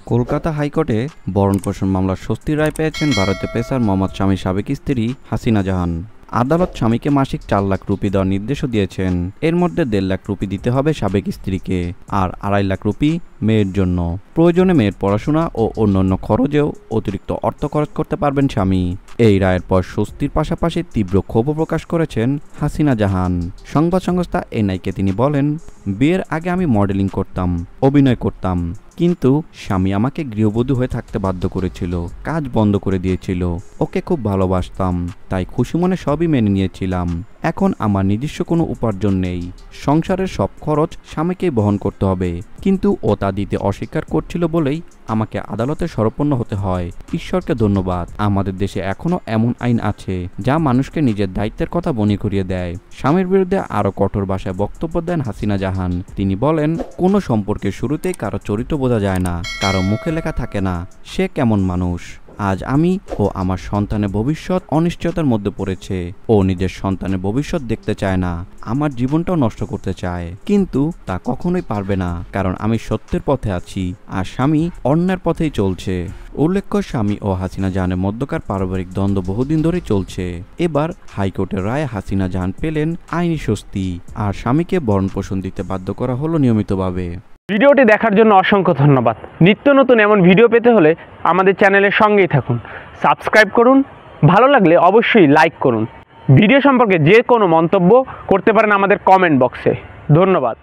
কলকাতা হাইকোর্টে ভরণ-পোষণ মামলার স্বস্তির রায় পেয়েছেন ভারতীয় পেসার মোহাম্মদ শামির সাবেক স্ত্রী হাসিনা জাহান। আদালত স্বামীকে মাসিক ৪ লাখ রুপি দেওয়ার নির্দেশও দিয়েছেন। এর মধ্যে ১.৫ লাখ রুপি দিতে হবে সাবেক স্ত্রীকে আর ২.৫ লাখ রুপি মেয়ের জন্য। প্রয়োজনে মেয়ের পড়াশোনা ও অন্যান্য খরচেও অতিরিক্ত অর্থ খরচ করতে পারবেন স্বামী। এই রায়ের পর স্বস্তির পাশাপাশি তীব্র ক্ষোভও প্রকাশ করেছেন হাসিনা জাহান। সংবাদ সংস্থা এনআইকে তিনি বলেন, বিয়ের আগে আমি মডেলিং করতাম, অভিনয় করতাম, কিন্তু স্বামী আমাকে গৃহবধূ হয়ে থাকতে বাধ্য করেছিল, কাজ বন্ধ করে দিয়েছিল। ওকে খুব ভালোবাসতাম, তাই খুশি মনে সবই মেনে নিয়েছিলাম। এখন আমার নিজস্ব কোনো উপার্জন নেই, সংসারের সব খরচ স্বামীকেই বহন করতে হবে, কিন্তু ও তা দিতে অস্বীকার করছিল বলেই আমাকে আদালতে শরণাপন্ন হতে হয়। ঈশ্বরকে ধন্যবাদ, আমাদের দেশে এখনো এমন আইন আছে যা মানুষকে নিজের দায়িত্বের কথা মনে করিয়ে দেয়। স্বামীর বিরুদ্ধে আরও কঠোর ভাষায় বক্তব্য দেন হাসিনা জাহান। তিনি বলেন, কোনো সম্পর্কের শুরুতেই কারো চরিত্র বোঝা যায় না, কারো মুখে লেখা থাকে না সে কেমন মানুষ। আজ আমি ও আমার সন্তানের ভবিষ্যৎ অনিশ্চয়তার মধ্যে পড়েছে। ও নিজের সন্তানের ভবিষ্যৎ দেখতে চায় না, আমার জীবনটাও নষ্ট করতে চায়, কিন্তু তা কখনোই পারবে না, কারণ আমি সত্যের পথে আছি আর স্বামী অন্যের পথেই চলছে। উল্লেখ্য, স্বামী ও হাসিনা জাহানের মধ্যকার পারিবারিক দ্বন্দ্ব বহুদিন ধরেই চলছে। এবার হাইকোর্টের রায়ে হাসিনা জাহান পেলেন আইনি স্বস্তি আর স্বামীকে ভরণ-পোষণ দিতে বাধ্য করা হলো নিয়মিতভাবে। ভিডিওটি দেখার জন্য অসংখ্য ধন্যবাদ। নিত্য নতুন এমন ভিডিও পেতে হলে আমাদের চ্যানেলের সঙ্গেই থাকুন, সাবস্ক্রাইব করুন, ভালো লাগলে অবশ্যই লাইক করুন। ভিডিও সম্পর্কে যে কোনো মন্তব্য করতে পারেন আমাদের কমেন্ট বক্সে। ধন্যবাদ।